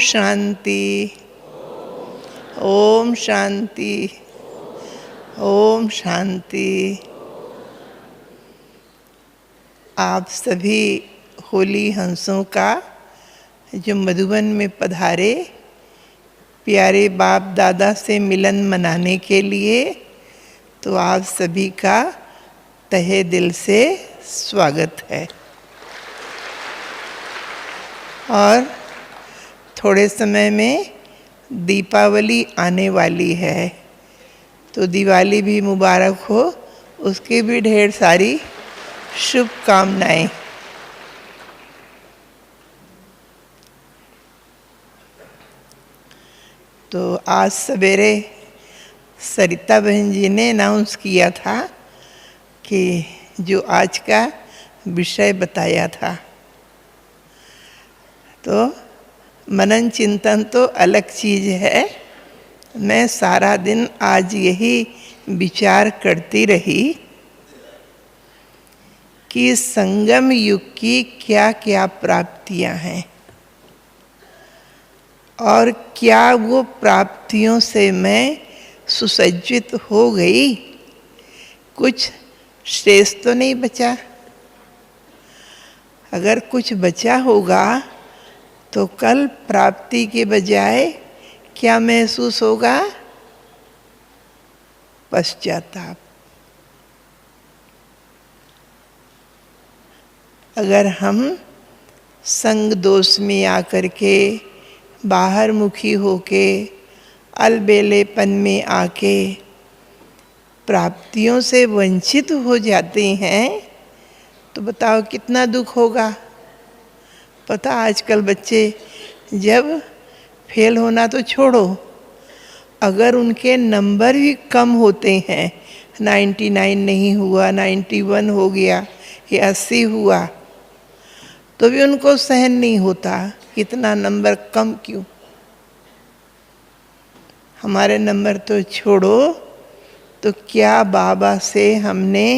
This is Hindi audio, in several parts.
शांति, ओम शांति, ओम शांति। आप सभी होली हंसों का जो मधुबन में पधारे प्यारे बाप दादा से मिलन मनाने के लिए, तो आप सभी का तहे दिल से स्वागत है। और थोड़े समय में दीपावली आने वाली है, तो दिवाली भी मुबारक हो, उसकी भी ढेर सारी शुभकामनाएं। तो आज सवेरे सरिता बहन जी ने अनाउंस किया था कि जो आज का विषय बताया था, तो मनन चिंतन तो अलग चीज़ है। मैं सारा दिन आज यही विचार करती रही कि संगम युग की क्या क्या प्राप्तियां हैं और क्या वो प्राप्तियों से मैं सुसज्जित हो गई। कुछ शेष तो नहीं बचा। अगर कुछ बचा होगा तो कल प्राप्ति के बजाय क्या महसूस होगा? पश्चाताप। अगर हम संग दोष में आकर के, बाहर मुखी होके, अलबेलेपन में आके प्राप्तियों से वंचित हो जाते हैं, तो बताओ कितना दुख होगा। पता आजकल बच्चे जब फेल होना तो छोड़ो, अगर उनके नंबर भी कम होते हैं, 99 नहीं हुआ, 91 हो गया या 80 हुआ, तो भी उनको सहन नहीं होता। इतना नंबर कम क्यों? हमारे नंबर तो छोड़ो, तो क्या बाबा से हमने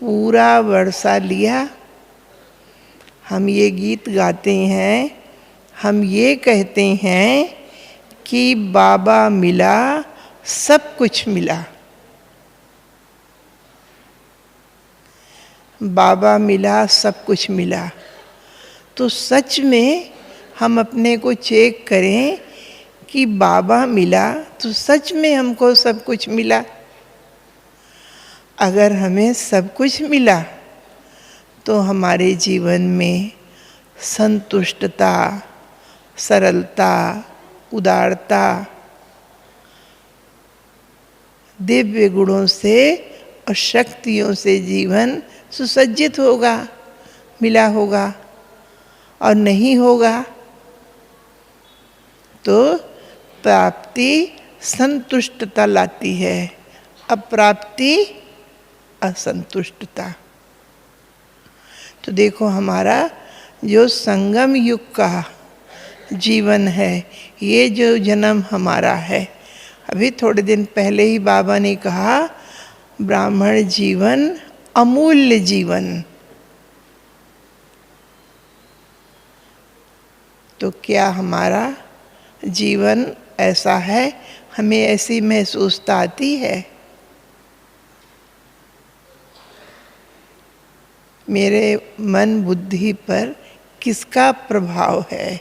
पूरा वर्षा लिया? हम ये गीत गाते हैं, हम ये कहते हैं कि बाबा मिला, सब कुछ मिला। बाबा मिला, सब कुछ मिला। तो सच में हम अपने को चेक करें कि बाबा मिला तो सच में हमको सब कुछ मिला। अगर हमें सब कुछ मिला तो हमारे जीवन में संतुष्टता, सरलता, उदारता, दिव्य गुणों से और शक्तियों से जीवन सुसज्जित होगा, मिला होगा। और नहीं होगा तो प्राप्ति संतुष्टता लाती है, अप्राप्ति असंतुष्टता। तो देखो हमारा जो संगम युग का जीवन है, ये जो जन्म हमारा है, अभी थोड़े दिन पहले ही बाबा ने कहा ब्राह्मण जीवन अमूल्य जीवन। तो क्या हमारा जीवन ऐसा है? हमें ऐसी महसूसता आती है? मेरे मन बुद्धि पर किसका प्रभाव है?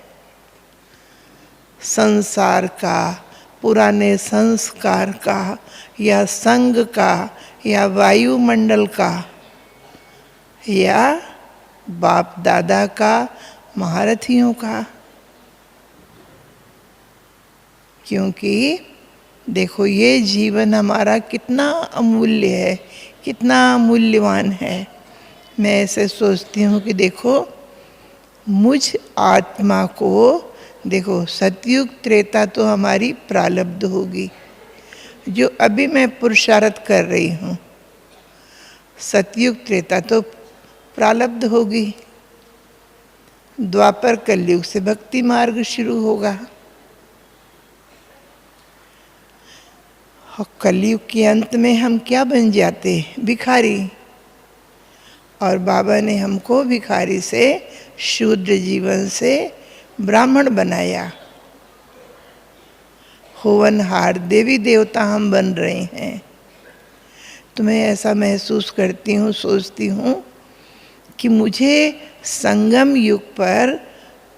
संसार का, पुराने संस्कार का, या संग का, या वायुमंडल का, या बाप दादा का, महारथियों का? क्योंकि देखो ये जीवन हमारा कितना अमूल्य है, कितना मूल्यवान है। मैं ऐसे सोचती हूँ कि देखो मुझ आत्मा को, देखो सतयुग त्रेता तो हमारी प्रारब्ध होगी, जो अभी मैं पुरुषार्थ कर रही हूँ। सतयुग त्रेता तो प्रारब्ध होगी। द्वापर कलयुग से भक्ति मार्ग शुरू होगा। और कलयुग के अंत में हम क्या बन जाते? भिखारी। और बाबा ने हमको भिखारी से, शूद्र जीवन से ब्राह्मण बनाया। होवनहार देवी देवता हम बन रहे हैं। तो मैं ऐसा महसूस करती हूँ, सोचती हूँ कि मुझे संगम युग पर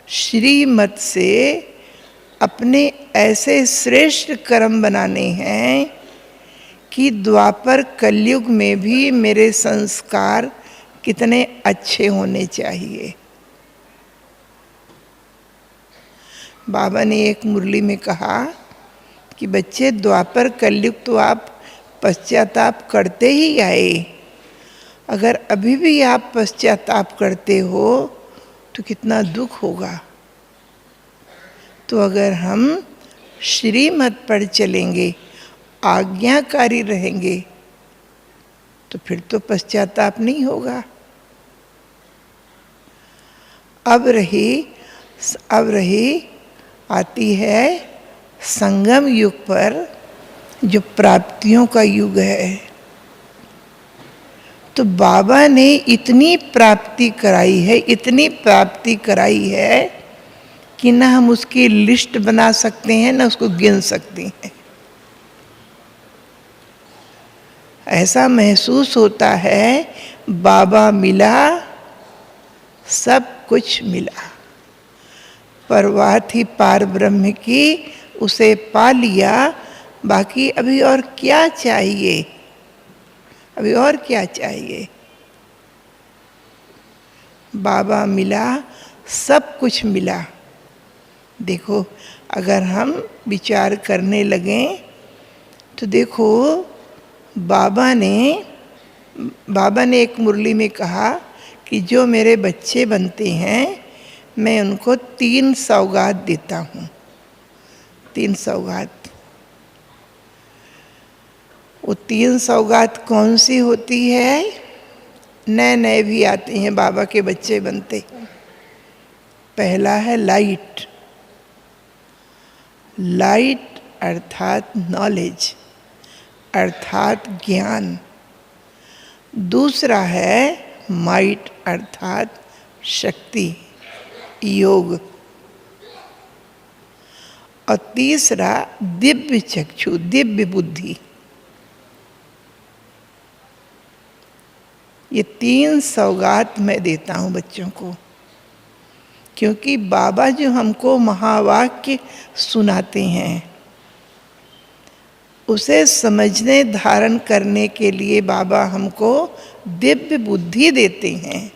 श्रीमत से अपने ऐसे श्रेष्ठ कर्म बनाने हैं कि द्वापर कलयुग में भी मेरे संस्कार कितने अच्छे होने चाहिए। बाबा ने एक मुरली में कहा कि बच्चे, द्वापर कलयुग तो आप पश्चाताप करते ही आए, अगर अभी भी आप पश्चाताप करते हो तो कितना दुख होगा। तो अगर हम श्रीमत पर चलेंगे, आज्ञाकारी रहेंगे, तो फिर तो पश्चाताप नहीं होगा। अब रही आती है संगम युग पर जो प्राप्तियों का युग है। तो बाबा ने इतनी प्राप्ति कराई है कि ना हम उसकी लिस्ट बना सकते हैं, ना उसको गिन सकते हैं। ऐसा महसूस होता है बाबा मिला, सब कुछ मिला। परवाह थी पार ब्रह्म की, उसे पा लिया, बाकी अभी और क्या चाहिए, अभी और क्या चाहिए। बाबा मिला, सब कुछ मिला। देखो, अगर हम विचार करने लगें तो देखो, बाबा ने एक मुरली में कहा कि जो मेरे बच्चे बनते हैं मैं उनको 3 सौगात देता हूँ। 3 सौगात। वो 3 सौगात कौन सी होती है? नए नए भी आते हैं बाबा के बच्चे बनते। पहला है लाइट। लाइट अर्थात नॉलेज, अर्थात ज्ञान। दूसरा है माइट अर्थात शक्ति, योग। और तीसरा दिव्य चक्षु, दिव्य बुद्धि। ये 3 सौगात मैं देता हूँ बच्चों को, क्योंकि बाबा जो हमको महावाक्य सुनाते हैं उसे समझने धारण करने के लिए बाबा हमको दिव्य बुद्धि देते हैं।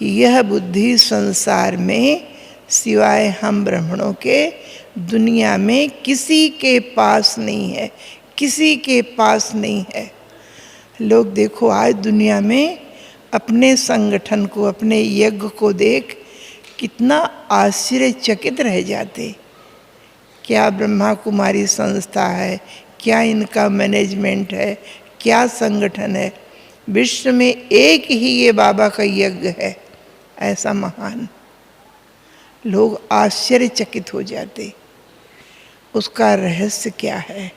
यह बुद्धि संसार में सिवाय हम ब्राह्मणों के दुनिया में किसी के पास नहीं है, किसी के पास नहीं है। लोग देखो आज दुनिया में अपने संगठन को, अपने यज्ञ को देख कितना आश्चर्यचकित रह जाते। क्या ब्रह्मा कुमारी संस्था है, क्या इनका मैनेजमेंट है, क्या संगठन है। विश्व में एक ही ये बाबा का यज्ञ है, ऐसा महान। लोग आश्चर्यचकित हो जाते। उसका रहस्य क्या है?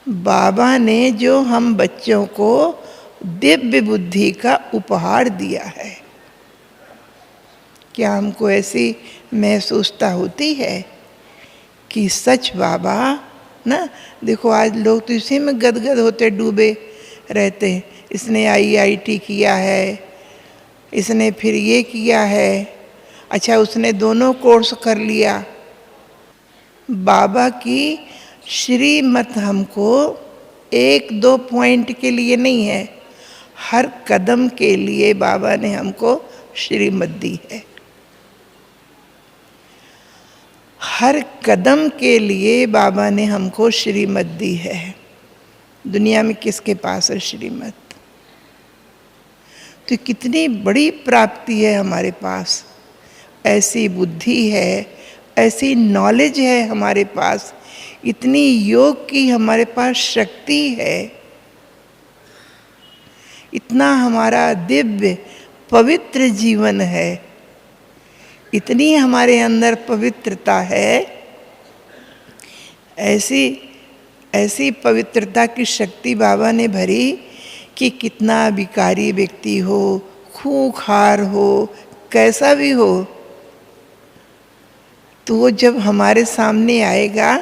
बाबा ने जो हम बच्चों को दिव्य बुद्धि का उपहार दिया है, क्या हमको ऐसी महसूसता होती है कि सच बाबा ना? देखो आज लोग तो इसी में गदगद होते, डूबे रहते हैं। इसने IIT किया है, इसने फिर ये किया है, अच्छा उसने दोनों कोर्स कर लिया। बाबा की श्रीमत हमको 1-2 पॉइंट के लिए नहीं है, हर कदम के लिए बाबा ने हमको श्रीमत दी है। हर कदम के लिए बाबा ने हमको श्रीमत दी है। दुनिया में किसके पास है श्रीमत? तो कितनी बड़ी प्राप्ति है हमारे पास। ऐसी बुद्धि है, ऐसी नॉलेज है हमारे पास, इतनी योग की हमारे पास शक्ति है, इतना हमारा दिव्य पवित्र जीवन है, इतनी हमारे अंदर पवित्रता है। ऐसी पवित्रता की शक्ति बाबा ने भरी कि कितना भिखारी व्यक्ति हो, खूंखार हो, कैसा भी हो, तो वो जब हमारे सामने आएगा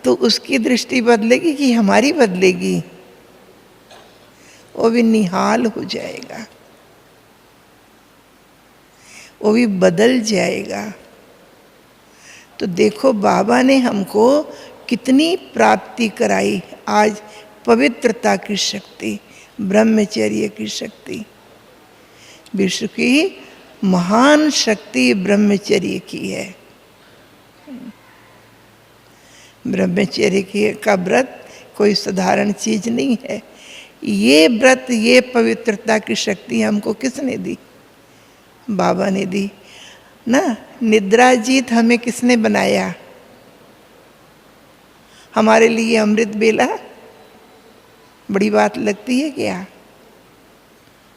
तो उसकी दृष्टि बदलेगी कि हमारी बदलेगी? वो भी निहाल हो जाएगा, वो भी बदल जाएगा। तो देखो बाबा ने हमको कितनी प्राप्ति कराई आज, पवित्रता की शक्ति, ब्रह्मचर्य की शक्ति। विश्व की महान शक्ति ब्रह्मचर्य की है। ब्रह्मचर्य का व्रत कोई साधारण चीज नहीं है। ये व्रत, ये पवित्रता की शक्ति हमको किसने दी? बाबा ने दी ना। निद्रा जीत हमें किसने बनाया? हमारे लिए अमृत बेला बड़ी बात लगती है क्या?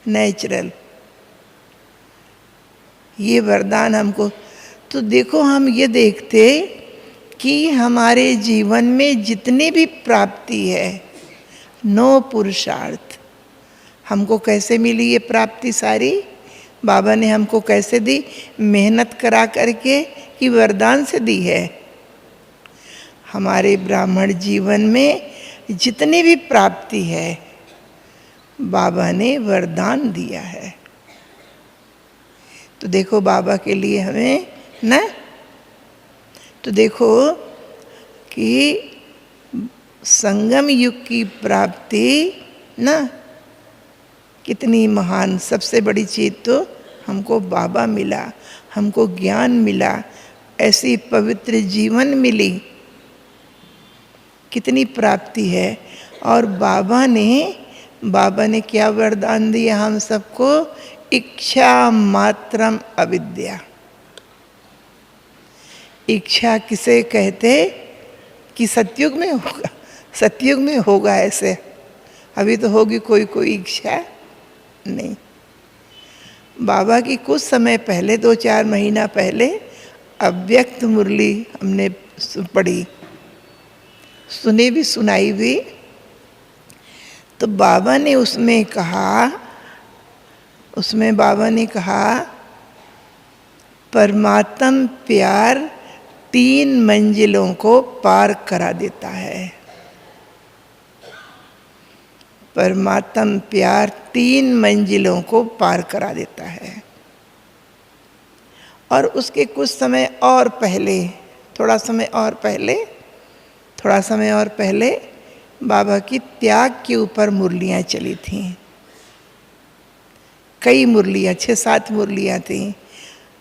नेचुरल ये वरदान हमको। तो देखो हम ये देखते कि हमारे जीवन में जितनी भी प्राप्ति है, नो पुरुषार्थ, हमको कैसे मिली ये प्राप्ति सारी? बाबा ने हमको कैसे दी? मेहनत करा करके कि वरदान से दी है? हमारे ब्राह्मण जीवन में जितनी भी प्राप्ति है बाबा ने वरदान दिया है। तो देखो बाबा के लिए हमें ना, तो देखो कि संगम युग की प्राप्ति ना कितनी महान। सबसे बड़ी चीज तो हमको बाबा मिला, हमको ज्ञान मिला, ऐसी पवित्र जीवन मिली, कितनी प्राप्ति है। और बाबा ने क्या वरदान दिया हम सबको? इच्छा मात्रम अविद्या। इच्छा किसे कहते? कि सतयुग में होगा, सतयुग में होगा ऐसे। अभी तो होगी कोई कोई इच्छा नहीं। बाबा की कुछ समय पहले, 2-4 महीना पहले अव्यक्त मुरली हमने पढ़ी, सुनी भी, सुनाई भी। तो बाबा ने उसमें कहा परमात्म प्यार 3 मंजिलों को पार करा देता है। परमात्म प्यार 3 मंजिलों को पार करा देता है। और उसके कुछ समय और पहले, थोड़ा समय और पहले बाबा की त्याग के ऊपर मुरलियाँ चली थीं। कई मुरलियाँ, 6-7 मुरलियाँ थीं।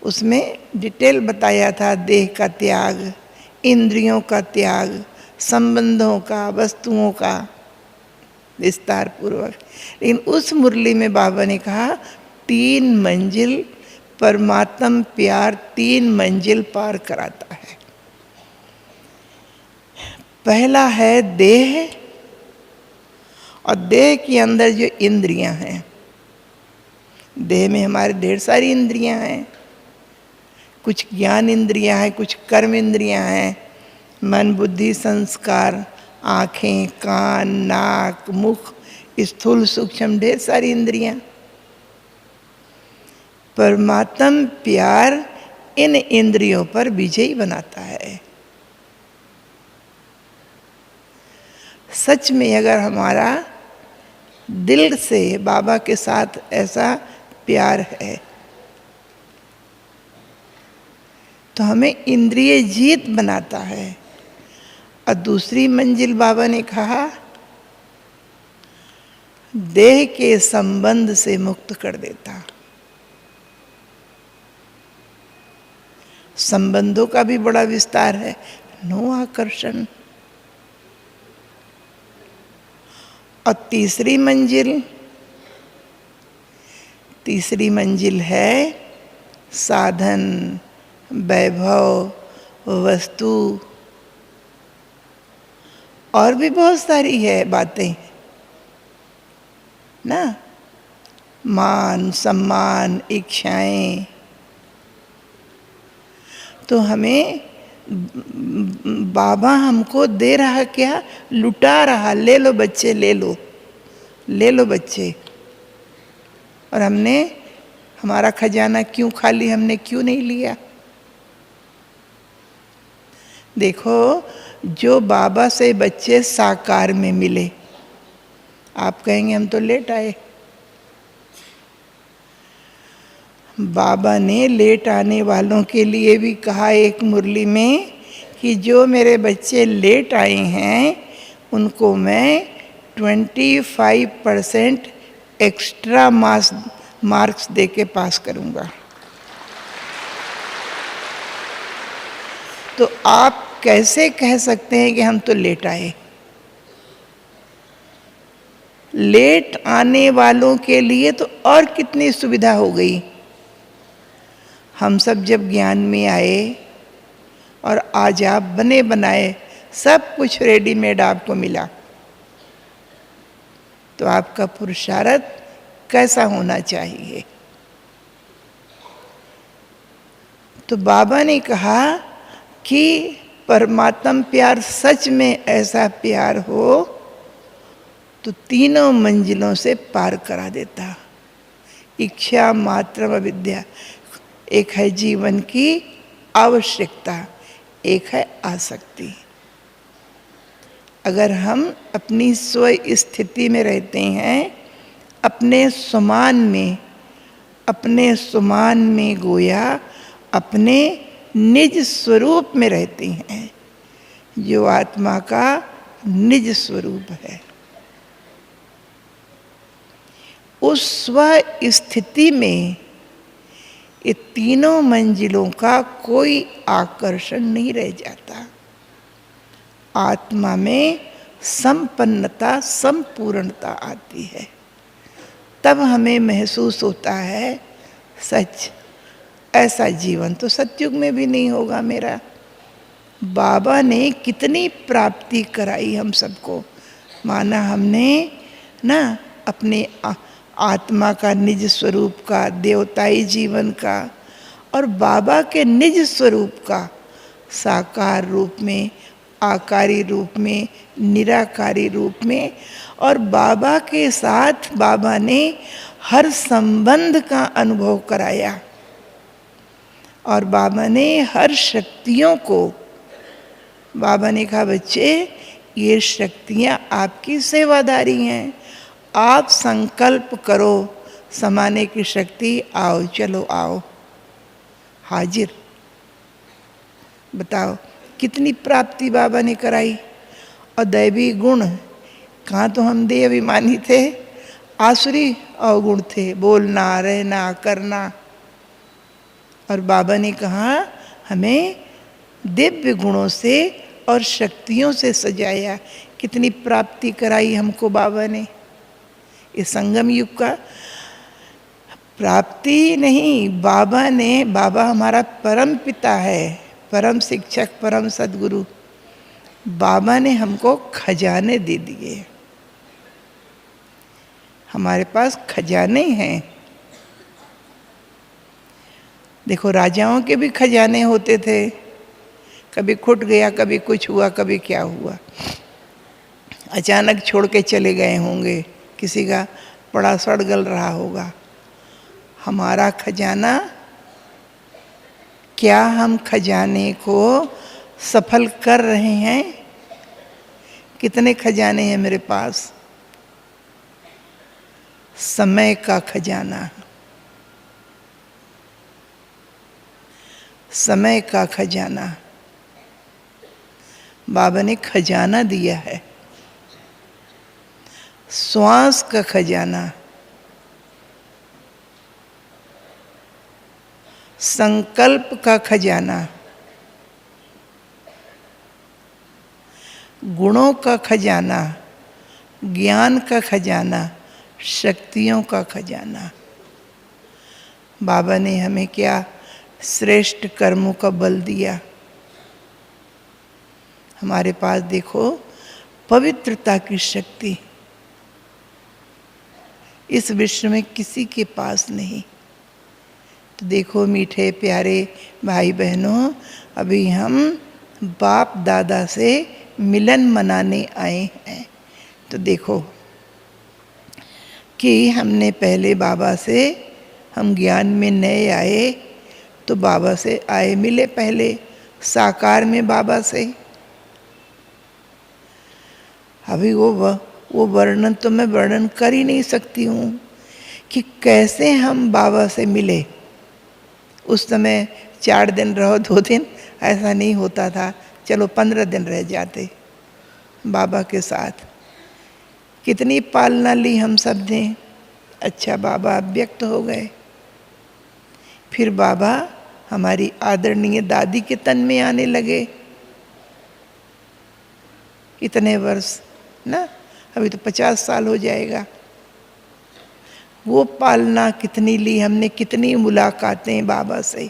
उसमें डिटेल बताया था देह का त्याग, इंद्रियों का त्याग, संबंधों का, वस्तुओं का, विस्तार पूर्वक। लेकिन उस मुरली में बाबा ने कहा 3 मंजिल, परमात्म प्यार 3 मंजिल पार कराता है। पहला है देह, और देह के अंदर जो इंद्रियां हैं, देह में हमारे ढेर सारी इंद्रियां हैं। कुछ ज्ञान इंद्रियां हैं, कुछ कर्म इंद्रियां हैं, मन, बुद्धि, संस्कार, आँखें, कान, नाक, मुख, स्थूल सूक्ष्म, ढेर सारी इंद्रियां। परमात्म प्यार इन इंद्रियों पर विजयी बनाता है। सच में अगर हमारा दिल से बाबा के साथ ऐसा प्यार है तो हमें इंद्रिय जीत बनाता है। और दूसरी मंजिल बाबा ने कहा देह के संबंध से मुक्त कर देता। संबंधों का भी बड़ा विस्तार है, नो आकर्षण। और तीसरी मंजिल है साधन, वैभव, वस्तु, और भी बहुत सारी है बातें ना, मान, सम्मान, इच्छाएं। तो हमें बाबा हमको दे रहा क्या? लुटा रहा। ले लो बच्चे, ले लो बच्चे। और हमने, हमारा खजाना क्यों खाली, हमने क्यों नहीं लिया? देखो, जो बाबा से बच्चे साकार में मिले, आप कहेंगे हम तो लेट आए। बाबा ने लेट आने वालों के लिए भी कहा एक मुरली में कि जो मेरे बच्चे लेट आए हैं उनको मैं 25% एक्स्ट्रा मार्क्स दे के पास करूँगा। तो आप कैसे कह सकते हैं कि हम तो लेट आए? लेट आने वालों के लिए तो और कितनी सुविधा हो गई। हम सब जब ज्ञान में आए और आज आप बने बनाए सब कुछ रेडीमेड आपको मिला, तो आपका पुरुषार्थ कैसा होना चाहिए। तो बाबा ने कहा कि परमात्म प्यार सच में ऐसा प्यार हो तो तीनों मंजिलों से पार करा देता। इच्छा मात्र विद्या, एक है जीवन की आवश्यकता, एक है आसक्ति। अगर हम अपनी स्व स्थिति में रहते हैं, अपने समान में गोया अपने निज स्वरूप में रहते हैं, जो आत्मा का निज स्वरूप है। उस स्व स्थिति में ये तीनों मंजिलों का कोई आकर्षण नहीं रह जाता। आत्मा में संपन्नता, संपूर्णता आती है। तब हमें महसूस होता है सच ऐसा जीवन तो सतयुग में भी नहीं होगा मेरा। बाबा ने कितनी प्राप्ति कराई हम सबको। माना हमने ना अपने आत्मा का निज स्वरूप का, देवताई जीवन का और बाबा के निज स्वरूप का साकार रूप में, आकारी रूप में, निराकारी रूप में, और बाबा के साथ बाबा ने हर संबंध का अनुभव कराया और बाबा ने हर शक्तियों को, बाबा ने कहा बच्चे ये शक्तियाँ आपकी सेवादारी हैं, आप संकल्प करो समाने की शक्ति, आओ चलो आओ हाजिर। बताओ कितनी प्राप्ति बाबा ने कराई। और दैवी गुण, कहाँ तो हम देवाभिमानी थे, आसुरी अवगुण थे, बोलना, रहना, करना। और बाबा ने कहा हमें दिव्य गुणों से और शक्तियों से सजाया। कितनी प्राप्ति कराई हमको बाबा ने। इस संगम युग का प्राप्ति नहीं, बाबा ने, बाबा हमारा परम पिता है, परम शिक्षक, परम सद्गुरु। बाबा ने हमको खजाने दे दिए। हमारे पास खजाने हैं। देखो राजाओं के भी खजाने होते थे, कभी खुट गया, कभी कुछ हुआ, कभी क्या हुआ, अचानक छोड़ के चले गए होंगे, किसी का बड़ा सड़ गल रहा होगा। हमारा खजाना, क्या हम खजाने को सफल कर रहे हैं? कितने खजाने हैं मेरे पास? समय का खजाना, समय का खजाना बाबा ने खजाना दिया है। श्वास का खजाना, संकल्प का खजाना, गुणों का खजाना, ज्ञान का खजाना, शक्तियों का खजाना। बाबा ने हमें क्या श्रेष्ठ कर्मों का बल दिया। हमारे पास देखो पवित्रता की शक्ति इस विश्व में किसी के पास नहीं। तो देखो मीठे प्यारे भाई बहनों, अभी हम बाप दादा से मिलन मनाने आए हैं। तो देखो कि हमने पहले बाबा से, हम ज्ञान में नए आए तो बाबा से आए मिले पहले, साकार में बाबा से। अभी वो वर्णन तो मैं वर्णन कर ही नहीं सकती हूँ कि कैसे हम बाबा से मिले। उस समय 4 दिन रहो, 2 दिन, ऐसा नहीं होता था। चलो 15 दिन रह जाते बाबा के साथ। कितनी पालना ली हम सब ने। अच्छा, बाबा व्यक्त हो गए। फिर बाबा हमारी आदरणीय दादी के तन में आने लगे। कितने वर्ष ना, अभी तो 50 साल हो जाएगा। वो पालना कितनी ली हमने, कितनी मुलाकातें बाबा से,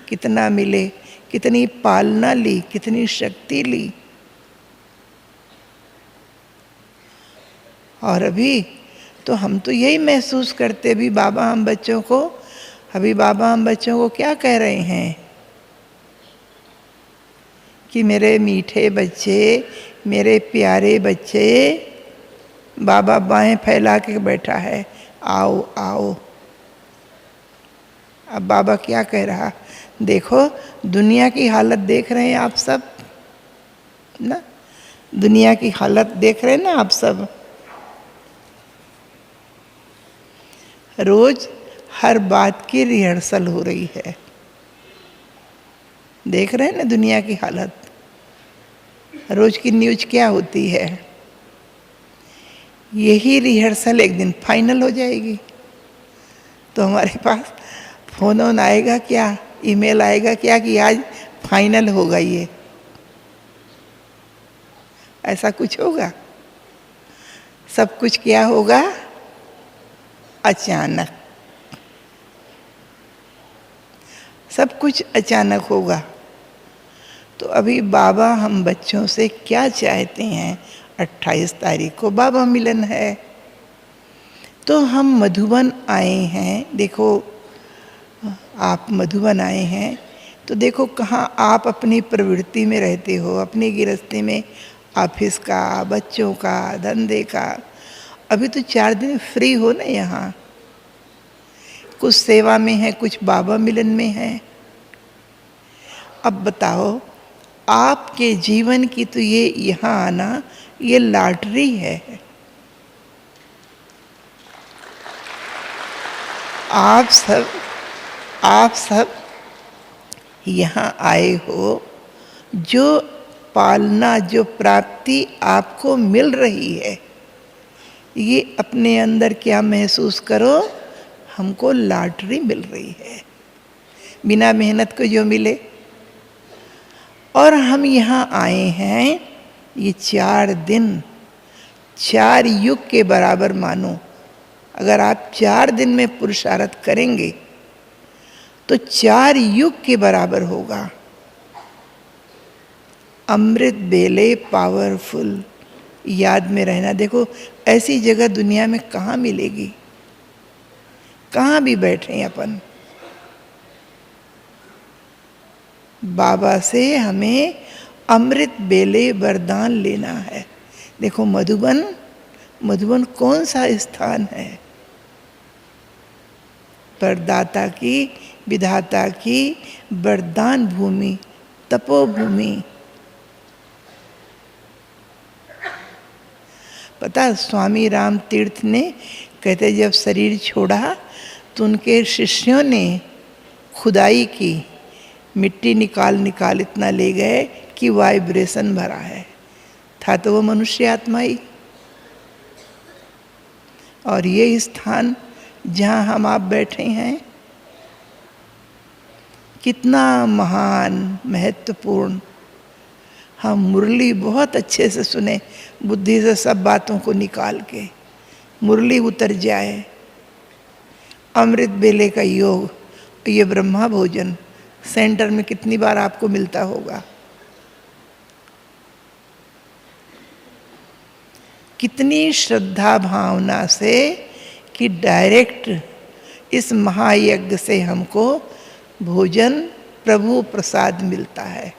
कितना मिले, कितनी पालना ली, कितनी शक्ति ली। और अभी तो हम तो यही महसूस करते भी बाबा हम बच्चों को, अभी बाबा हम बच्चों को क्या कह रहे हैं कि मेरे मीठे बच्चे, मेरे प्यारे बच्चे, बाबा बाहें फैला के बैठा है, आओ आओ। अब बाबा क्या कह रहा, देखो दुनिया की हालत देख रहे हैं आप सब ना, दुनिया की हालत देख रहे हैं ना आप सब। रोज हर बात की रिहर्सल हो रही है। देख रहे हैं ना दुनिया की हालत, रोज की न्यूज क्या होती है। यही रिहर्सल एक दिन फाइनल हो जाएगी तो हमारे पास फोन ऑन आएगा क्या, ईमेल आएगा क्या कि आज फाइनल होगा ये, ऐसा कुछ होगा। सब कुछ क्या होगा, अचानक, सब कुछ अचानक होगा। तो अभी बाबा हम बच्चों से क्या चाहते हैं, 28 तारीख को बाबा मिलन है। तो हम मधुबन आए हैं, देखो आप मधुबन आए हैं तो देखो कहाँ आप अपनी प्रवृत्ति में रहते हो, अपनी गृहस्थी में, ऑफिस का, बच्चों का, धंधे का। अभी तो 4 दिन फ्री हो ना यहाँ, कुछ सेवा में है, कुछ बाबा मिलन में है। अब बताओ, आपके जीवन की तो ये यहाँ आना ये लॉटरी है। आप सब यहाँ आए हो, जो पालना, जो प्राप्ति आपको मिल रही है, ये अपने अंदर क्या महसूस करो, हमको लॉटरी मिल रही है, बिना मेहनत को जो मिले। और हम यहाँ आए हैं, ये 4 दिन 4 युग के बराबर मानो। अगर आप 4 दिन में पुरुषार्थ करेंगे तो 4 युग के बराबर होगा। अमृत बेले पावरफुल, याद में रहना। देखो ऐसी जगह दुनिया में कहाँ मिलेगी, कहाँ भी बैठे अपन। बाबा से हमें अमृत बेले वरदान लेना है। देखो मधुबन कौन सा स्थान है, परदाता की, विधाता की वरदान भूमि, तपोभूमि। पता स्वामी राम तीर्थ ने कहते जब शरीर छोड़ा तो उनके शिष्यों ने खुदाई की, मिट्टी निकाल इतना ले गए कि वाइब्रेशन भरा है। था तो वो मनुष्य आत्मा ही। और ये स्थान जहाँ हम आप बैठे हैं कितना महान, महत्वपूर्ण। हम मुरली बहुत अच्छे से सुने, बुद्धि से सब बातों को निकाल के मुरली उतर जाए। अमृत बेले का योग, ये ब्रह्मा भोजन सेंटर में कितनी बार आपको मिलता होगा। कितनी श्रद्धा भावना से कि डायरेक्ट इस महायज्ञ से हमको भोजन प्रभु प्रसाद मिलता है।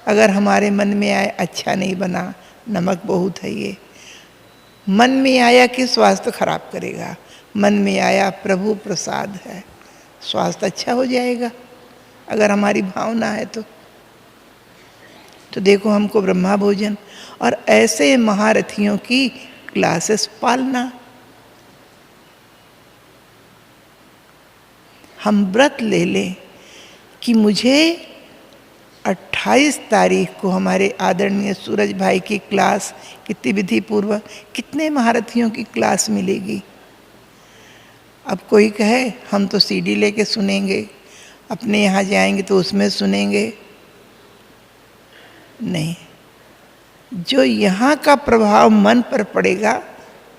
अगर हमारे मन में आए अच्छा नहीं बना, नमक बहुत है ये, मन में आया कि स्वास्थ्य खराब करेगा, मन में आया प्रभु प्रसाद है, स्वास्थ्य अच्छा हो जाएगा। अगर हमारी भावना है तो देखो हमको ब्रह्मा भोजन और ऐसे महारथियों की क्लासेस पालना। हम व्रत ले लें कि मुझे 28 तारीख को हमारे आदरणीय सूरज भाई की क्लास कितनी विधि पूर्वक कितने महारथियों की क्लास मिलेगी। अब कोई कहे हम तो सीडी लेके सुनेंगे, अपने यहाँ जाएंगे तो उसमें सुनेंगे, नहीं, जो यहाँ का प्रभाव मन पर पड़ेगा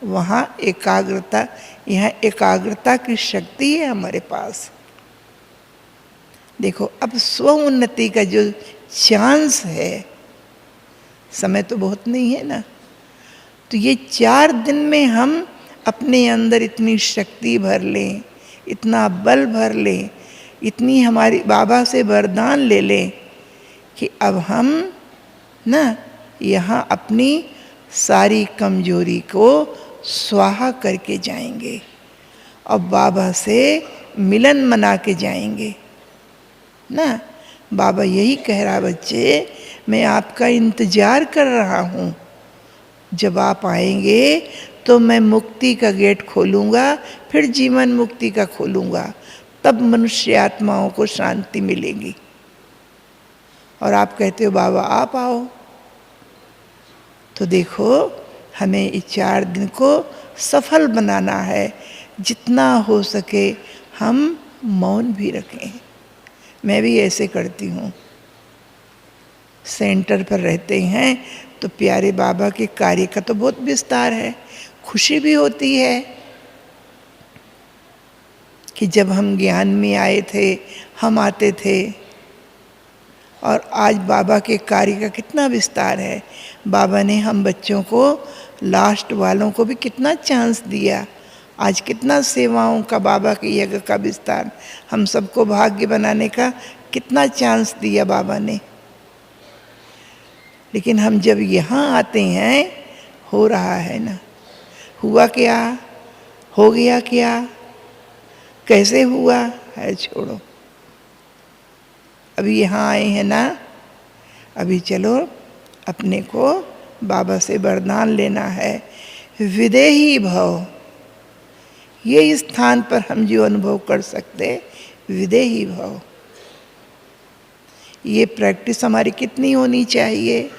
वहाँ एकाग्रता, यहाँ एकाग्रता की शक्ति है हमारे पास। देखो अब स्व उन्नति का जो चांस है, समय तो बहुत नहीं है ना, तो ये 4 दिन में हम अपने अंदर इतनी शक्ति भर लें, इतना बल भर लें, इतनी हमारी बाबा से वरदान ले लें कि अब हम ना यहाँ अपनी सारी कमजोरी को स्वाहा करके जाएंगे और बाबा से मिलन मना के जाएंगे ना। बाबा यही कह रहा, बच्चे मैं आपका इंतजार कर रहा हूँ, जब आप आएंगे तो मैं मुक्ति का गेट खोलूँगा, फिर जीवन मुक्ति का खोलूँगा, तब मनुष्य आत्माओं को शांति मिलेगी। और आप कहते हो बाबा आप आओ, तो देखो हमें इस 4 दिन को सफल बनाना है। जितना हो सके हम मौन भी रखें। मैं भी ऐसे करती हूँ, सेंटर पर रहते हैं तो प्यारे बाबा के कार्य का तो बहुत विस्तार है, खुशी भी होती है कि जब हम ज्ञान में आए थे, हम आते थे, और आज बाबा के कार्य का कितना विस्तार है। बाबा ने हम बच्चों को, लास्ट वालों को भी कितना चांस दिया। आज कितना सेवाओं का, बाबा के यज्ञ का विस्तार, हम सबको भाग्य बनाने का कितना चांस दिया बाबा ने। लेकिन हम जब यहाँ आते हैं, हो रहा है ना, हुआ क्या, हो गया क्या, कैसे हुआ है, छोड़ो। अभी यहाँ आए हैं ना, अभी चलो अपने को बाबा से वरदान लेना है, विदेही भव। ये स्थान पर हम जो अनुभव कर सकते, विदेही भव। ये प्रैक्टिस हमारी कितनी होनी चाहिए,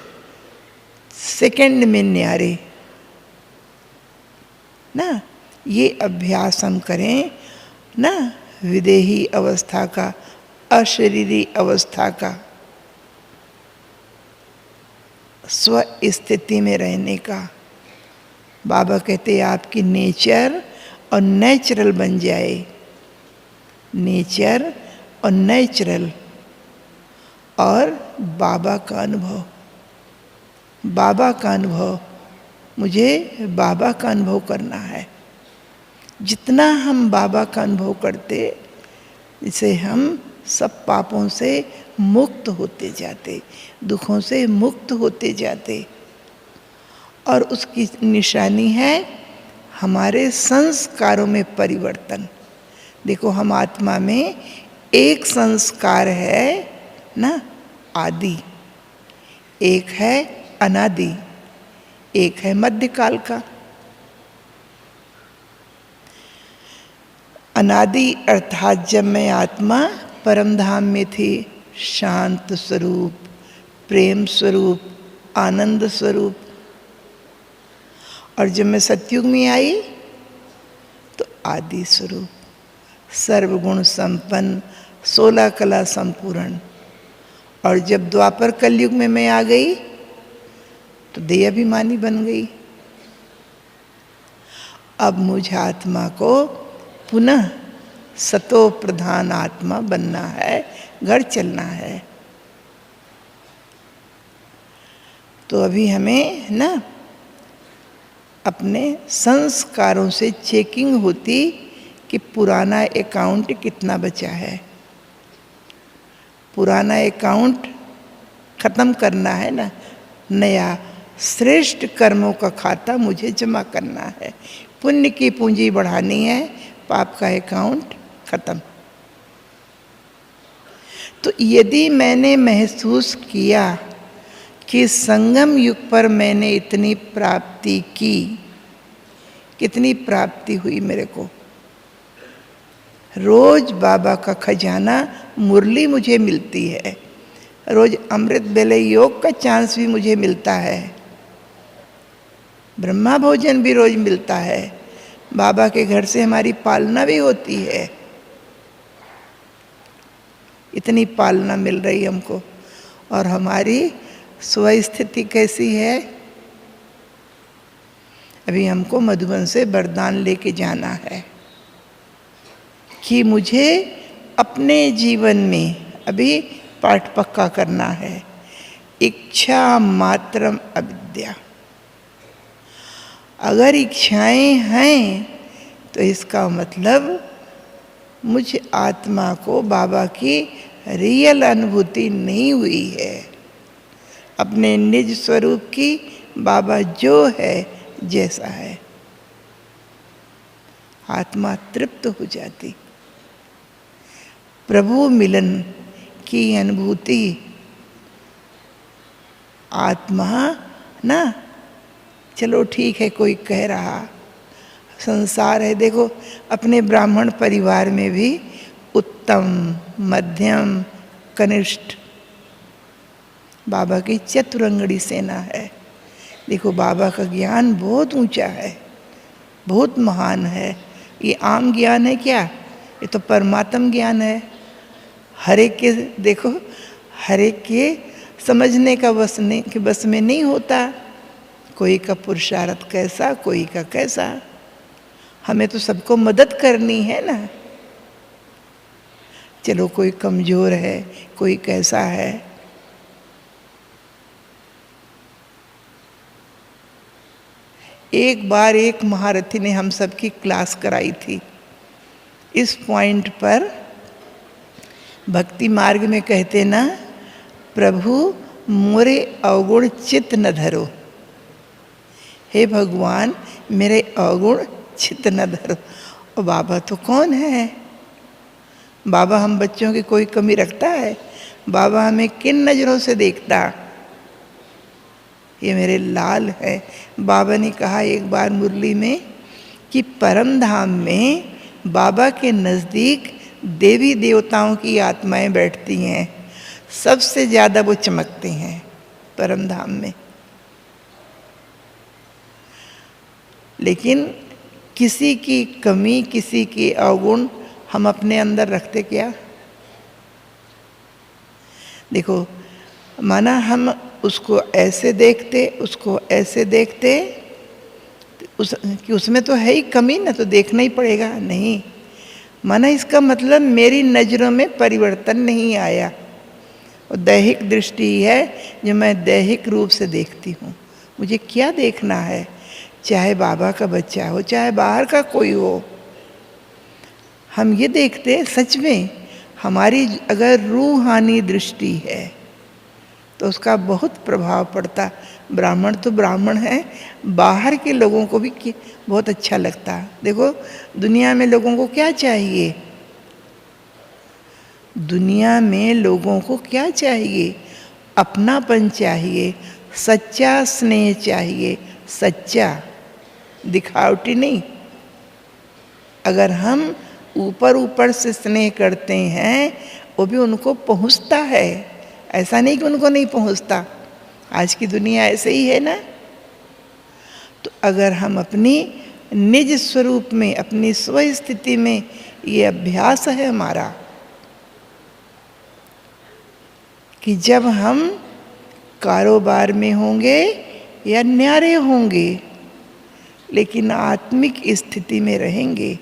सेकंड में न्यारे ना। ये अभ्यास हम करें ना, विदेही अवस्था का, अशरीरी अवस्था का, स्व स्थिति में रहने का। बाबा कहते हैं आपकी नेचर और नेचुरल बन जाए, नेचर और नेचुरल, और बाबा का अनुभव, बाबा का अनुभव, मुझे बाबा का अनुभव करना है। जितना हम बाबा का अनुभव करते, इससे हम सब पापों से मुक्त होते जाते, दुखों से मुक्त होते जाते। और उसकी निशानी है हमारे संस्कारों में परिवर्तन। देखो हम आत्मा में एक संस्कार है ना, आदि, एक है अनादि, एक है मध्यकाल का। अनादि अर्थात जब मैं आत्मा परम धाम में थी, शांत स्वरूप, प्रेम स्वरूप, आनंद स्वरूप, और जब मैं सतयुग में आई तो आदि स्वरूप, सर्वगुण संपन्न, 16 कला संपूर्ण। और जब द्वापर कलयुग में मैं आ गई तो देहाभिमानी बन गई। अब मुझ आत्मा को पुनः सतो प्रधान आत्मा बनना है, घर चलना है। तो अभी हमें ना अपने संस्कारों से चेकिंग होती कि पुराना अकाउंट कितना बचा है। पुराना अकाउंट खत्म करना है ना, नया श्रेष्ठ कर्मों का खाता मुझे जमा करना है। पुण्य की पूंजी बढ़ानी है, पाप का अकाउंट खत्म। तो यदि मैंने महसूस किया कि संगम युग पर मैंने इतनी प्राप्ति की, कितनी प्राप्ति हुई मेरे को, रोज बाबा का खजाना मुरली मुझे मिलती है, रोज अमृत बेले योग का चांस भी मुझे मिलता है, ब्रह्मा भोजन भी रोज मिलता है, बाबा के घर से हमारी पालना भी होती है। इतनी पालना मिल रही हमको, और हमारी स्वस्थिति कैसी है? अभी हमको मधुबन से वरदान लेके जाना है कि मुझे अपने जीवन में अभी पाठ पक्का करना है। इच्छा मात्रम अविद्या। अगर इच्छाएं हैं तो इसका मतलब मुझ आत्मा को बाबा की रियल अनुभूति नहीं हुई है, अपने निज स्वरूप की, बाबा जो है जैसा है। आत्मा तृप्त हो जाती। प्रभु मिलन की अनुभूति आत्मा ना, चलो ठीक है, कोई कह रहा संसार है। देखो अपने ब्राह्मण परिवार में भी उत्तम, मध्यम, कनिष्ठ बाबा की चतुरंगड़ी सेना है। देखो बाबा का ज्ञान बहुत ऊंचा है, बहुत महान है। ये आम ज्ञान है क्या? ये तो परमात्म ज्ञान है। हर एक के, देखो हर एक के समझने का बस में नहीं होता। कोई का पुरुषार्थ कैसा, कोई का कैसा। हमें तो सबको मदद करनी है ना। चलो कोई कमजोर है, कोई कैसा है। एक बार एक महारथी ने हम सबकी क्लास कराई थी। इस पॉइंट पर भक्ति मार्ग में कहते ना, प्रभु मोरे अवगुण चित्त न धरो। हे भगवान मेरे अवगुण चित्त न धरो। और बाबा तो कौन है? बाबा हम बच्चों की कोई कमी रखता है? बाबा हमें किन नज़रों से देखता? ये मेरे लाल है। बाबा ने कहा एक बार मुरली में कि परम धाम में बाबा के नज़दीक देवी देवताओं की आत्माएं बैठती हैं, सबसे ज़्यादा वो चमकते हैं परम धाम में। लेकिन किसी की कमी, किसी के अवगुण हम अपने अंदर रखते क्या? देखो माना हम उसको ऐसे देखते, उसको ऐसे देखते, कि उसमें तो है ही कमी ना, तो देखना ही पड़ेगा। नहीं, माना इसका मतलब मेरी नज़रों में परिवर्तन नहीं आया। और दैहिक दृष्टि है जो मैं दैहिक रूप से देखती हूँ। मुझे क्या देखना है? चाहे बाबा का बच्चा हो, चाहे बाहर का कोई हो, हम ये देखते सच में हमारी अगर रूहानी दृष्टि है तो उसका बहुत प्रभाव पड़ता। ब्राह्मण तो ब्राह्मण है, बाहर के लोगों को भी बहुत अच्छा लगता। देखो दुनिया में लोगों को क्या चाहिए? दुनिया में लोगों को क्या चाहिए? अपनापन चाहिए, सच्चा स्नेह चाहिए, सच्चा, दिखावटी नहीं। अगर हम ऊपर ऊपर से स्नेह करते हैं वो भी उनको पहुंचता है, ऐसा नहीं कि उनको नहीं पहुंचता। आज की दुनिया ऐसे ही है ना। तो अगर हम अपनी निज स्वरूप में, अपनी स्वस्थिति में, ये अभ्यास है हमारा कि जब हम कारोबार में होंगे या न्यारे होंगे लेकिन आत्मिक स्थिति में रहेंगे,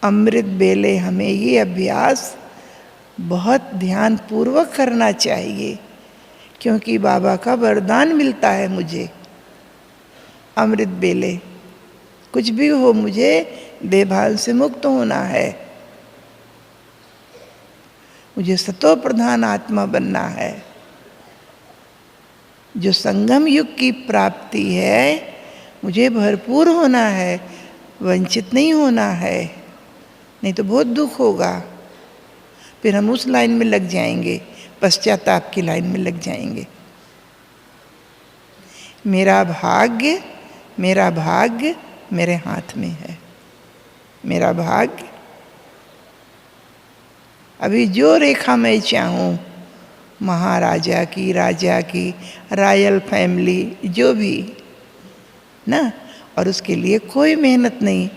अमृत बेले हमें ये अभ्यास बहुत ध्यान पूर्वक करना चाहिए। क्योंकि बाबा का वरदान मिलता है मुझे अमृत बेले, कुछ भी हो मुझे बेभान से मुक्त होना है, मुझे सतो प्रधान आत्मा बनना है। जो संगम युग की प्राप्ति है मुझे भरपूर होना है, वंचित नहीं होना है, नहीं तो बहुत दुख होगा। फिर हम उस लाइन में लग जाएंगे, पश्चाताप की लाइन में लग जाएंगे। मेरा भाग्य मेरे हाथ में है। मेरा भाग्य, अभी जो रेखा मैं चाहूँ, महाराजा की, राजा की, रॉयल फैमिली, जो भी ना, और उसके लिए कोई मेहनत नहीं।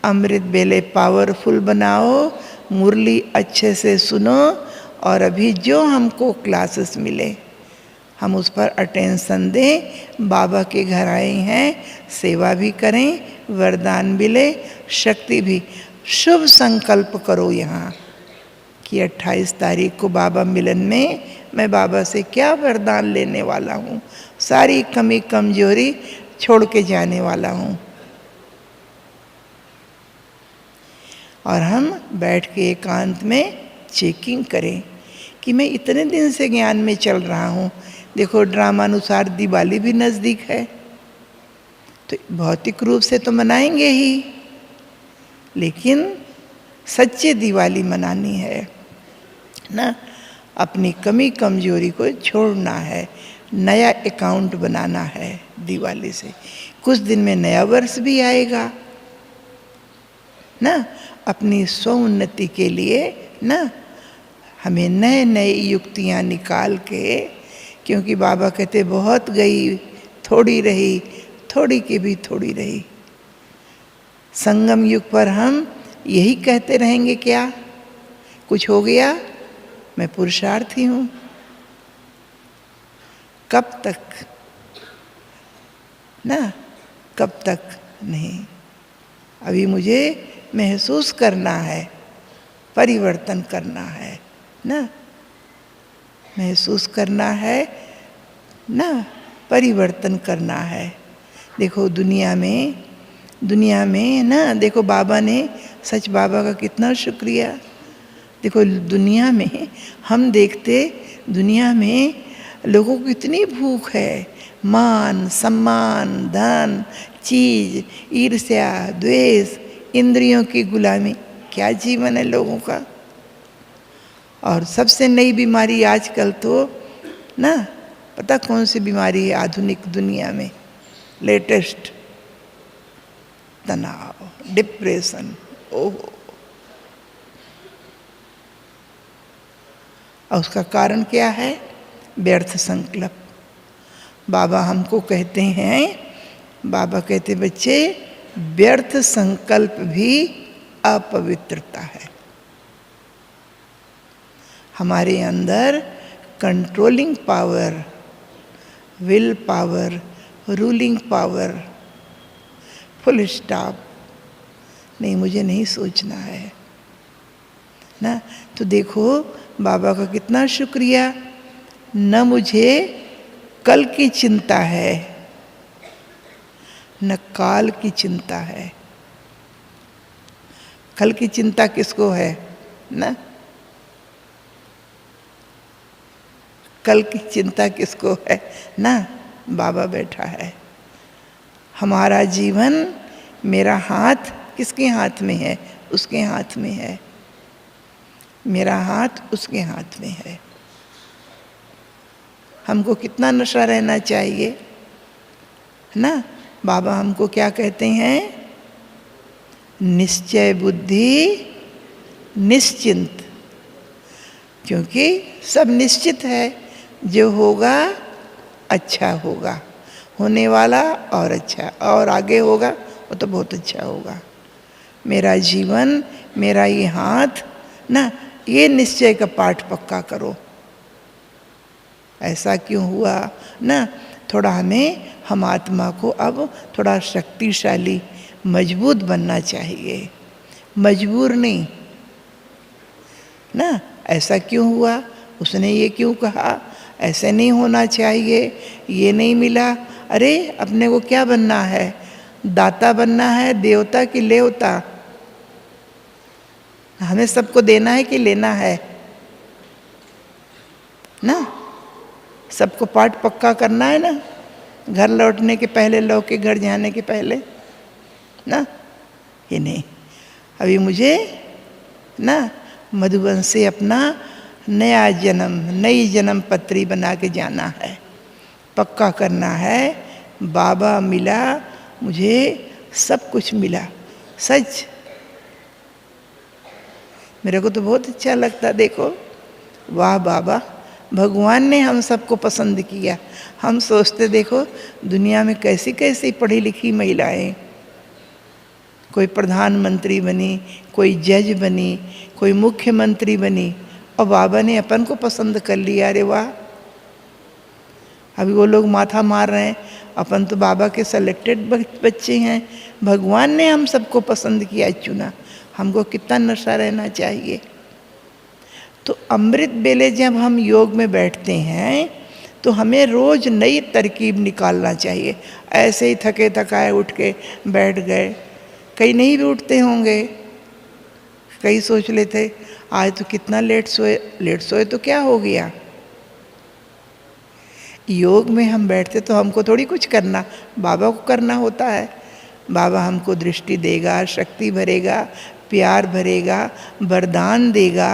अमृत बेले पावरफुल बनाओ, मुरली अच्छे से सुनो, और अभी जो हमको क्लासेस मिले हम उस पर अटेंशन दें। बाबा के घर आए हैं, सेवा भी करें, वरदान मिले, शक्ति भी। शुभ संकल्प करो यहाँ कि 28 तारीख को बाबा मिलन में मैं बाबा से क्या वरदान लेने वाला हूँ, सारी कमी कमजोरी छोड़ के जाने वाला हूँ। और हम बैठ के एकांत में चेकिंग करें कि मैं इतने दिन से ज्ञान में चल रहा हूँ। देखो ड्रामानुसार दिवाली भी नज़दीक है, तो भौतिक रूप से तो मनाएंगे ही, लेकिन सच्चे दिवाली मनानी है ना। अपनी कमी कमजोरी को छोड़ना है, नया अकाउंट बनाना है दिवाली से। कुछ दिन में नया वर्ष भी आएगा ना। अपनी स्वोन्नति के लिए ना हमें नए नए युक्तियाँ निकाल के, क्योंकि बाबा कहते बहुत गई थोड़ी रही, थोड़ी की भी थोड़ी रही। संगम युग पर हम यही कहते रहेंगे क्या? कुछ हो गया, मैं पुरुषार्थी हूँ। कब तक ना, कब तक नहीं। अभी मुझे महसूस करना है, परिवर्तन करना है ना, महसूस करना है ना, परिवर्तन करना है। देखो दुनिया में ना, देखो बाबा ने, सच बाबा का कितना शुक्रिया। देखो दुनिया में हम देखते, दुनिया में लोगों को इतनी भूख है, मान सम्मान, धन, चीज, ईर्ष्या, द्वेष, इंद्रियों की गुलामी, क्या जीवन है लोगों का। और सबसे नई बीमारी आजकल तो ना, पता कौन सी बीमारी है आधुनिक दुनिया में? लेटेस्ट, तनाव, डिप्रेशन। ओहो, और उसका कारण क्या है? व्यर्थ संकल्प। बाबा हमको कहते हैं, बाबा कहते बच्चे, व्यर्थ संकल्प भी अपवित्रता है। हमारे अंदर controlling power, will power, ruling power, full stop, नहीं मुझे नहीं सोचना है ना। तो देखो बाबा का कितना शुक्रिया, न मुझे कल की चिंता है, न काल की चिंता है। कल की चिंता किसको है ना, कल की चिंता किसको है ना, बाबा बैठा है। हमारा जीवन, मेरा हाथ किसके हाथ में है? उसके हाथ में है। मेरा हाथ उसके हाथ में है। हमको कितना नशा रहना चाहिए ना। बाबा हमको क्या कहते हैं? निश्चय बुद्धि निश्चिंत, क्योंकि सब निश्चित है, जो होगा अच्छा होगा, होने वाला और अच्छा, और आगे होगा वो तो बहुत अच्छा होगा। मेरा जीवन, मेरा ये हाथ ना, ये निश्चय का पाठ पक्का करो। ऐसा क्यों हुआ ना, थोड़ा हमें, हम आत्मा को अब थोड़ा शक्तिशाली, मजबूत बनना चाहिए, मजबूर नहीं ना। ऐसा क्यों हुआ, उसने ये क्यों कहा, ऐसे नहीं होना चाहिए, ये नहीं मिला। अरे अपने को क्या बनना है? दाता बनना है, देवता की लेवता? हमें सबको देना है कि लेना है ना। सबको पाठ पक्का करना है ना, घर लौटने के पहले, लौके घर जाने के पहले ना। ये नहीं, अभी मुझे ना मधुबन से अपना नया जन्म, नई जन्म पत्री बना के जाना है, पक्का करना है। बाबा मिला, मुझे सब कुछ मिला। सच मेरे को तो बहुत अच्छा लगता। देखो, वाह बाबा, भगवान ने हम सबको पसंद किया। हम सोचते देखो दुनिया में कैसी कैसी पढ़ी लिखी महिलाएं, कोई प्रधानमंत्री बनी, कोई जज बनी, कोई मुख्यमंत्री बनी, और बाबा ने अपन को पसंद कर लिया। अरे वाह, अभी वो लोग माथा मार रहे हैं, अपन तो बाबा के सेलेक्टेड बच्चे हैं। भगवान ने हम सबको पसंद किया, चुना। हमको कितना नशा रहना चाहिए। तो अमृत बेले जब हम योग में बैठते हैं तो हमें रोज नई तरकीब निकालना चाहिए। ऐसे ही थके थकाए उठ के बैठ गए, कई नहीं भी उठते होंगे, कई सोच लेते आज तो कितना लेट सोए तो क्या हो गया। योग में हम बैठते तो हमको थोड़ी कुछ करना, बाबा को करना होता है। बाबा हमको दृष्टि देगा, शक्ति भरेगा, प्यार भरेगा, वरदान देगा।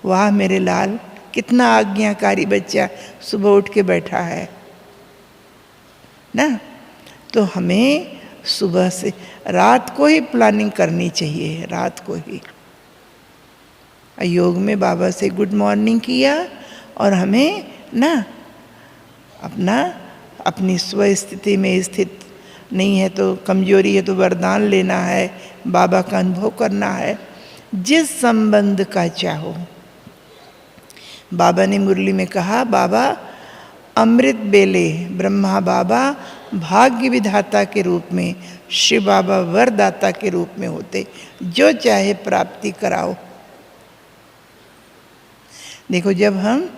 वाह मेरे लाल, कितना आज्ञाकारी बच्चा सुबह उठ के बैठा है ना। तो हमें सुबह से रात को ही प्लानिंग करनी चाहिए, रात को ही। योग में बाबा से गुड मॉर्निंग किया, और हमें ना अपनी स्वस्थिति में स्थित नहीं है तो, कमजोरी है तो वरदान लेना है, बाबा का अनुभव करना है। जिस संबंध का चाहो। बाबा ने मुरली में कहा, बाबा अमृत बेले ब्रह्मा बाबा भाग्य विधाता के रूप में, शिव बाबा वरदाता के रूप में होते, जो चाहे प्राप्ति कराओ। देखो, जब हम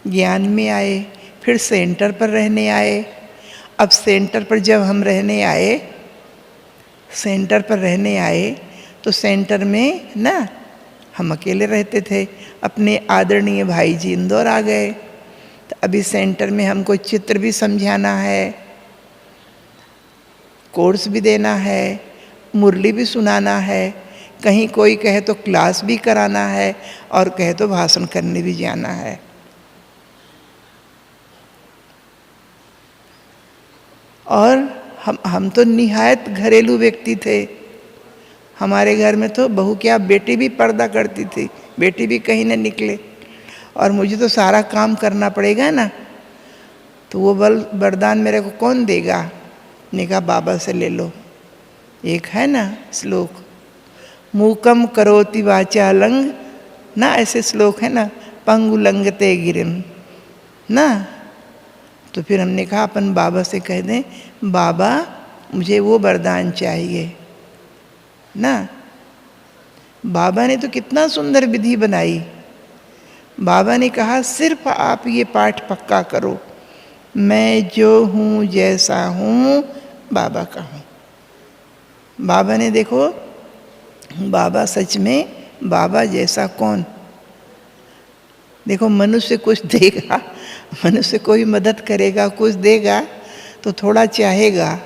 ज्ञान में आए, फिर सेंटर पर रहने आए। अब सेंटर पर जब हम रहने आए, सेंटर पर रहने आए तो सेंटर में ना हम अकेले रहते थे। अपने आदरणीय भाई जी इंदौर आ गए, तो अभी सेंटर में हमको चित्र भी समझाना है, कोर्स भी देना है, मुरली भी सुनाना है, कहीं कोई कहे तो क्लास भी कराना है, और कहे तो भाषण करने भी जाना है। और हम तो निहायत घरेलू व्यक्ति थे। हमारे घर में तो बहू क्या, बेटी भी पर्दा करती थी, बेटी भी कहीं न निकले, और मुझे तो सारा काम करना पड़ेगा ना। तो वो वरदान मेरे को कौन देगा? ने कहा बाबा से ले लो। एक है ना श्लोक, मूकम करोति वाचा लंग ना, ऐसे श्लोक है ना, पंगु लंगते गिरिम ना। तो फिर हमने कहा अपन बाबा से कह दें, बाबा मुझे वो वरदान चाहिए ना। बाबा ने तो कितना सुंदर विधि बनाई। बाबा ने कहा सिर्फ आप ये पाठ पक्का करो, मैं जो हूँ जैसा हूँ बाबा का हूँ। बाबा ने देखो, बाबा सच में बाबा जैसा कौन। देखो, मनुष्य कुछ देगा, मनुष्य कोई मदद करेगा, कुछ देगा तो थोड़ा चाहेगा,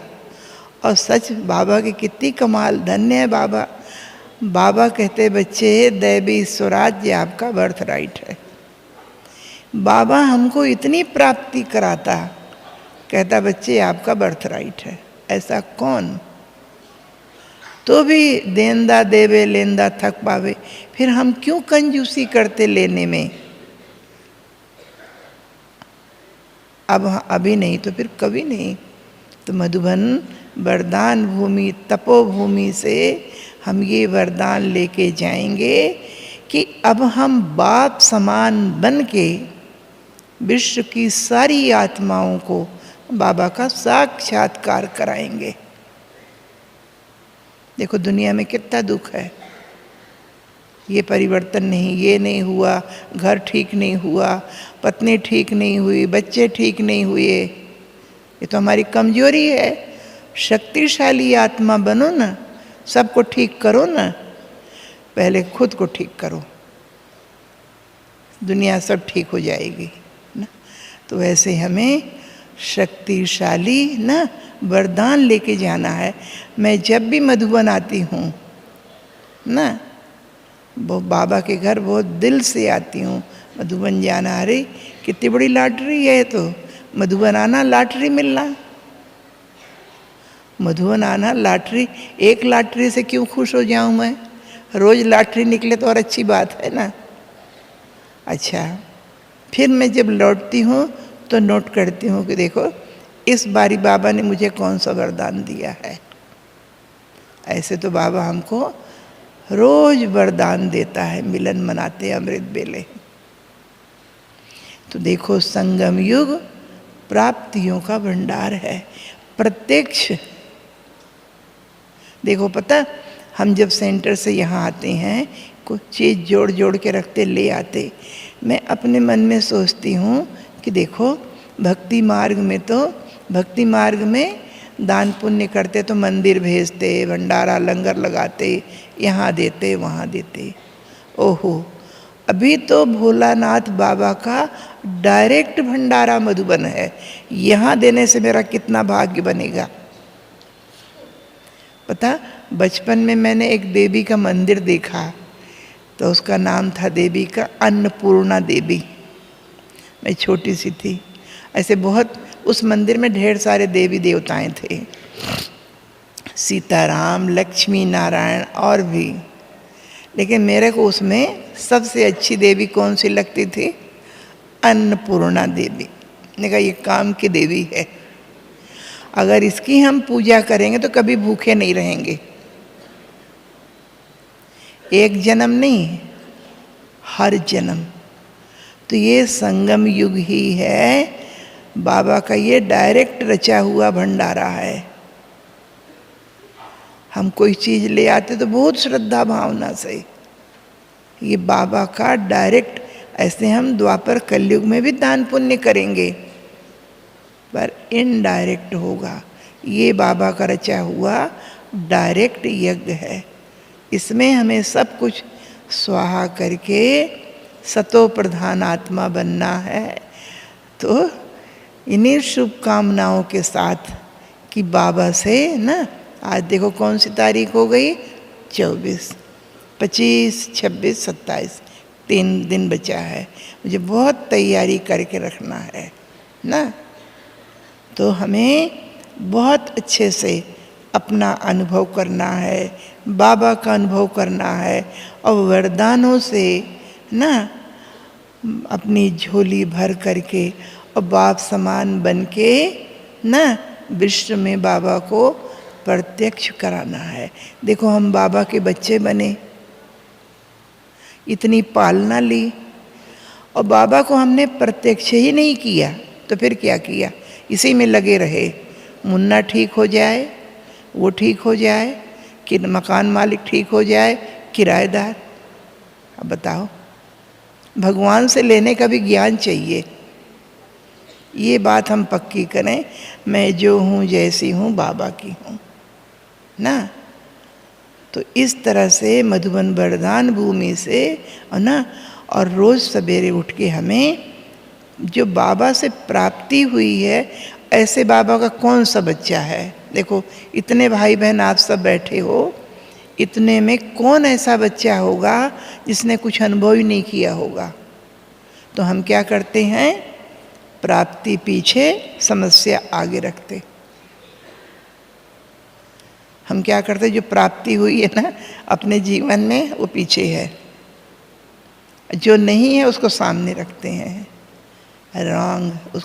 और सच बाबा की कितनी कमाल, धन्य है बाबा। बाबा कहते बच्चे दैवी स्वराज्य आपका बर्थ राइट है। बाबा हमको इतनी प्राप्ति कराता, कहता बच्चे आपका बर्थ राइट है। ऐसा कौन? तो भी देंदा देवे लेंदा थक पावे। फिर हम क्यों कंजूसी करते लेने में? अब अभी नहीं तो फिर कभी नहीं। तो मधुबन वरदान भूमि, तपोभूमि से हम ये वरदान लेके जाएंगे कि अब हम बाप समान बन के विश्व की सारी आत्माओं को बाबा का साक्षात्कार कराएंगे। देखो दुनिया में कितना दुख है, ये परिवर्तन नहीं, ये नहीं हुआ, घर ठीक नहीं हुआ, पत्नी ठीक नहीं हुई, बच्चे ठीक नहीं हुए। ये तो हमारी कमजोरी है। शक्तिशाली आत्मा बनो ना, सबको ठीक करो ना, पहले खुद को ठीक करो, दुनिया सब ठीक हो जाएगी ना। तो वैसे हमें शक्तिशाली ना वरदान लेके जाना है। मैं जब भी मधुबन आती हूँ ना, वो बाबा के घर बहुत दिल से आती हूँ। मधुबन जाना, अरे कितनी बड़ी लॉटरी है, तो मधुबन आना लॉटरी मिलना। मधुबन आना लॉटरी, एक लॉटरी से क्यों खुश हो जाऊं मैं, रोज लॉटरी निकले तो और अच्छी बात है ना। अच्छा, फिर मैं जब लौटती हूँ तो नोट करती हूँ कि देखो इस बारी बाबा ने मुझे कौन सा वरदान दिया है। ऐसे तो बाबा हमको रोज वरदान देता है, मिलन मनाते अमृत बेले। तो देखो संगम युग प्राप्तियों का भंडार है, प्रत्यक्ष। देखो पता, हम जब सेंटर से यहाँ आते हैं, कुछ चीज़ जोड़ जोड़ के रखते ले आते, मैं अपने मन में सोचती हूँ कि देखो भक्ति मार्ग में तो, भक्ति मार्ग में दान पुण्य करते तो मंदिर भेजते, भंडारा लंगर लगाते, यहाँ देते वहाँ देते। ओहो, अभी तो भोलानाथ बाबा का डायरेक्ट भंडारा मधुबन है, यहाँ देने से मेरा कितना भाग्य बनेगा। पता, बचपन में मैंने एक देवी का मंदिर देखा, तो उसका नाम था देवी का अन्नपूर्णा देवी। मैं छोटी सी थी, ऐसे बहुत, उस मंदिर में ढेर सारे देवी देवताएं थे, सीताराम, लक्ष्मी नारायण और भी। लेकिन मेरे को उसमें सबसे अच्छी देवी कौन सी लगती थी? अन्नपूर्णा देवी। मैंने कहा ये काम की देवी है, अगर इसकी हम पूजा करेंगे तो कभी भूखे नहीं रहेंगे। एक जन्म नहीं, हर जन्म। तो ये संगम युग ही है, बाबा का ये डायरेक्ट रचा हुआ भंडारा है। हम कोई चीज़ ले आते तो बहुत श्रद्धा भावना से, ये बाबा का डायरेक्ट। ऐसे हम द्वापर कलयुग में भी दान पुण्य करेंगे, पर इनडायरेक्ट होगा। ये बाबा का रचा हुआ डायरेक्ट यज्ञ है, इसमें हमें सब कुछ स्वाहा करके सतो प्रधान आत्मा बनना है। तो इन्हीं शुभकामनाओं के साथ कि बाबा से ना, आज देखो कौन सी तारीख हो गई, 24, 25, 26, 27, 3 दिन बचा है। मुझे बहुत तैयारी करके रखना है ना। तो हमें बहुत अच्छे से अपना अनुभव करना है, बाबा का अनुभव करना है, और वरदानों से ना अपनी झोली भर करके और बाप समान बन के ना विश्व में बाबा को प्रत्यक्ष कराना है। देखो हम बाबा के बच्चे बने, इतनी पालना ली, और बाबा को हमने प्रत्यक्ष ही नहीं किया तो फिर क्या किया? इसी में लगे रहे। मुन्ना ठीक हो जाए, वो ठीक हो जाए, कि मकान मालिक ठीक हो जाए, किराएदार। अब बताओ, भगवान से लेने का भी ज्ञान चाहिए। ये बात हम पक्की करें, मैं जो हूँ जैसी हूँ बाबा की हूँ ना। तो इस तरह से मधुबन वरदान भूमि से और ना, और रोज़ सवेरे उठ के हमें जो बाबा से प्राप्ति हुई है, ऐसे बाबा का कौन सा बच्चा है? देखो इतने भाई बहन आप सब बैठे हो, इतने में कौन ऐसा बच्चा होगा जिसने कुछ अनुभव ही नहीं किया होगा? तो हम क्या करते हैं, प्राप्ति पीछे, समस्या आगे रखते। हम क्या करते, जो प्राप्ति हुई है ना अपने जीवन में, वो पीछे है, जो नहीं है उसको सामने रखते हैं। रॉन्ग,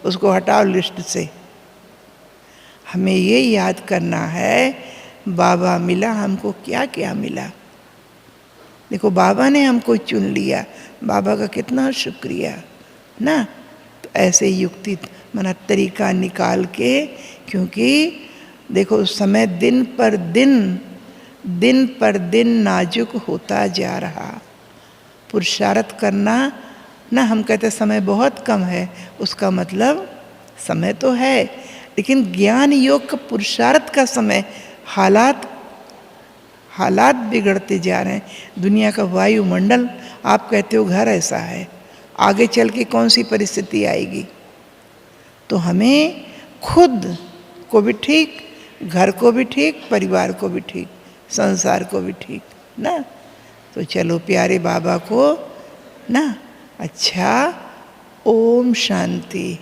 उसको हटाओ लिस्ट से। हमें ये याद करना है, बाबा मिला हमको, क्या क्या मिला। देखो बाबा ने हमको चुन लिया, बाबा का कितना शुक्रिया ना। तो ऐसे युक्ति मना तरीका निकाल के, क्योंकि देखो समय दिन पर दिन नाजुक होता जा रहा। पुरुषार्थ करना ना, हम कहते समय बहुत कम है, उसका मतलब समय तो है, लेकिन ज्ञान योग का पुरुषार्थ का समय, हालात बिगड़ते जा रहे हैं। दुनिया का वायुमंडल, आप कहते हो घर ऐसा है, आगे चल के कौन सी परिस्थिति आएगी। तो हमें खुद को भी ठीक, घर को भी ठीक, परिवार को भी ठीक, संसार को भी ठीक ना। तो चलो प्यारे बाबा को ना अच्छा, ओम शांति।